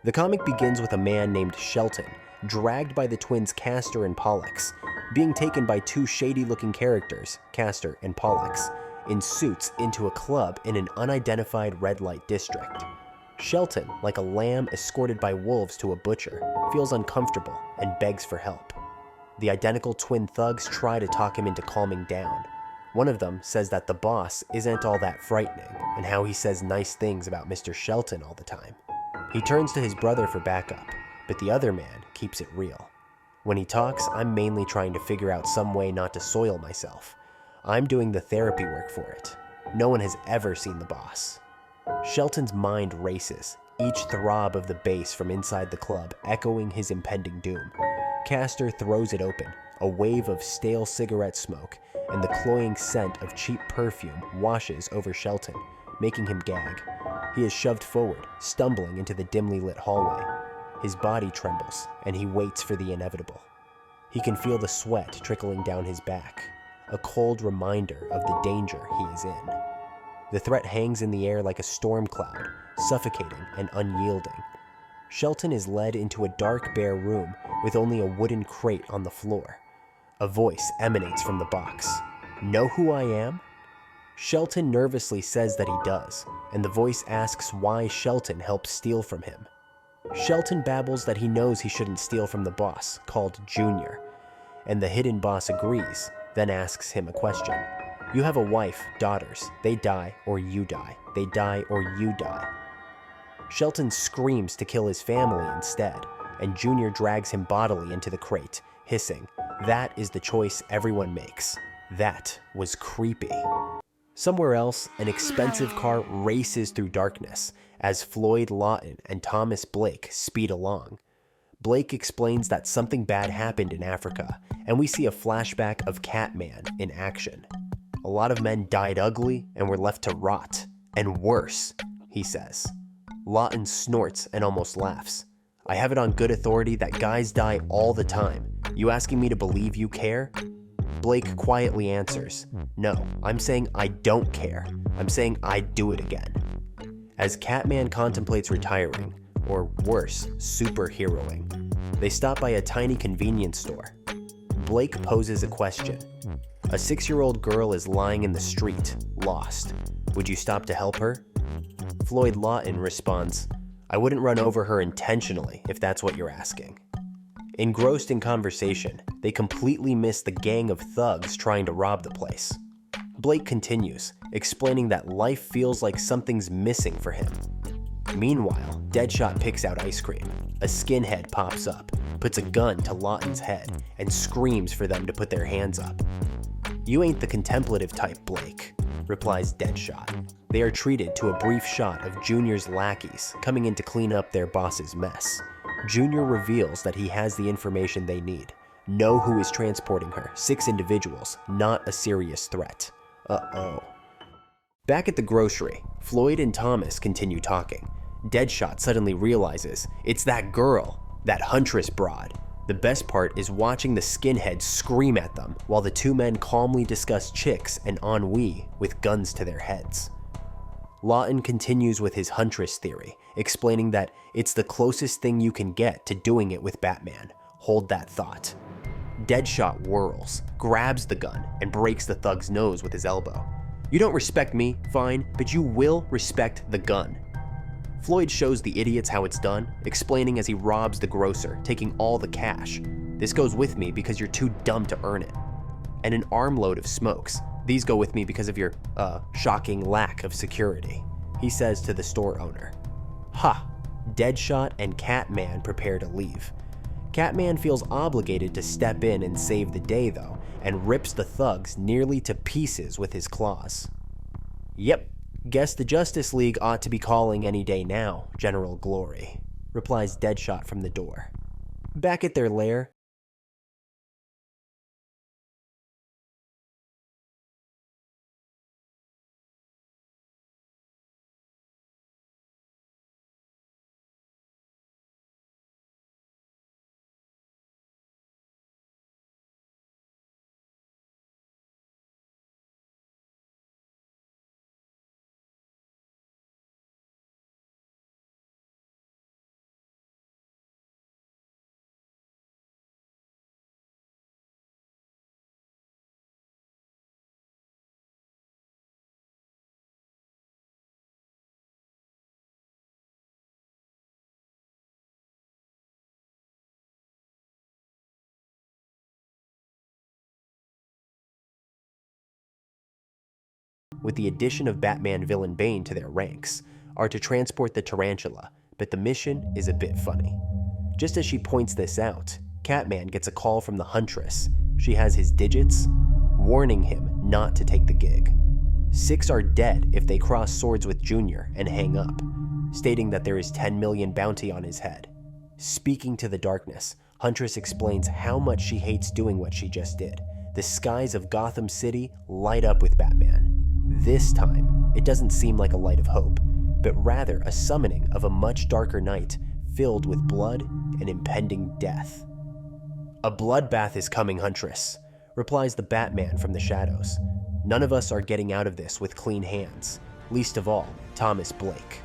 The comic begins with a man named Shelton, dragged by the twins Castor and Pollux, being taken by two shady-looking characters, Castor and Pollux, in suits into a club in an unidentified red light district. Shelton, like a lamb escorted by wolves to a butcher, feels uncomfortable and begs for help. The identical twin thugs try to talk him into calming down. One of them says that the boss isn't all that frightening and how he says nice things about Mr. Shelton all the time. He turns to his brother for backup, but the other man keeps it real. When he talks, I'm mainly trying to figure out some way not to soil myself. I'm doing the therapy work for it. No one has ever seen the boss. Shelton's mind races, each throb of the bass from inside the club echoing his impending doom. Castor throws it open, a wave of stale cigarette smoke, and the cloying scent of cheap perfume washes over Shelton, making him gag. He is shoved forward, stumbling into the dimly lit hallway. His body trembles, and he waits for the inevitable. He can feel the sweat trickling down his back, a cold reminder of the danger he is in. The threat hangs in the air like a storm cloud, suffocating and unyielding. Shelton is led into a dark, bare room with only a wooden crate on the floor. A voice emanates from the box. "Know who I am?" Shelton nervously says that he does, and the voice asks why Shelton helped steal from him. Shelton babbles that he knows he shouldn't steal from the boss, called Junior, and the hidden boss agrees, then asks him a question. "You have a wife, daughters. They die or you die. They die or you die." Shelton screams to kill his family instead, and Junior drags him bodily into the crate, hissing, "That is the choice everyone makes. That was creepy." Somewhere else, an expensive car races through darkness as Floyd Lawton and Thomas Blake speed along. Blake explains that something bad happened in Africa, and we see a flashback of Catman in action. "A lot of men died ugly and were left to rot, and worse," he says. Lawton snorts and almost laughs. "I have it on good authority that guys die all the time. You asking me to believe you care?" Blake quietly answers, "No, I'm saying I don't care. I'm saying I'd do it again." As Catman contemplates retiring, or worse, superheroing, they stop by a tiny convenience store. Blake poses a question. "A 6-year-old girl is lying in the street, lost. Would you stop to help her?" Floyd Lawton responds, "I wouldn't run over her intentionally if that's what you're asking." Engrossed in conversation, they completely miss the gang of thugs trying to rob the place. Blake continues, explaining that life feels like something's missing for him. Meanwhile, Deadshot picks out ice cream. A skinhead pops up, puts a gun to Lawton's head, and screams for them to put their hands up. "You ain't the contemplative type, Blake," replies Deadshot. They are treated to a brief shot of Junior's lackeys coming in to clean up their boss's mess. Junior reveals that he has the information they need. Know who is transporting her, 6 individuals, not a serious threat. Uh-oh. Back at the grocery, Floyd and Thomas continue talking. Deadshot suddenly realizes it's that girl, that Huntress broad. The best part is watching the skinheads scream at them while the two men calmly discuss chicks and ennui with guns to their heads. Lawton continues with his Huntress theory, explaining that it's the closest thing you can get to doing it with Batman. Hold that thought. Deadshot whirls, grabs the gun, and breaks the thug's nose with his elbow. "You don't respect me, fine, but you will respect the gun." Floyd shows the idiots how it's done, explaining as he robs the grocer, taking all the cash. "This goes with me because you're too dumb to earn it." And an armload of smokes. "These go with me because of your, shocking lack of security," he says to the store owner. Ha! Deadshot and Catman prepare to leave. Catman feels obligated to step in and save the day though, and rips the thugs nearly to pieces with his claws. "Yep, guess the Justice League ought to be calling any day now, General Glory," replies Deadshot from the door. Back at their lair, with the addition of Batman villain Bane to their ranks, are to transport the Tarantula, but the mission is a bit funny. Just as she points this out, Catman gets a call from the Huntress. She has his digits, warning him not to take the gig. 6 are dead if they cross swords with Junior and hang up, stating that there is 10 million bounty on his head. Speaking to the darkness, Huntress explains how much she hates doing what she just did. The skies of Gotham City light up with Batman. This time, it doesn't seem like a light of hope, but rather a summoning of a much darker night filled with blood and impending death. "A bloodbath is coming, Huntress," replies the Batman from the shadows. "None of us are getting out of this with clean hands, least of all Thomas Blake."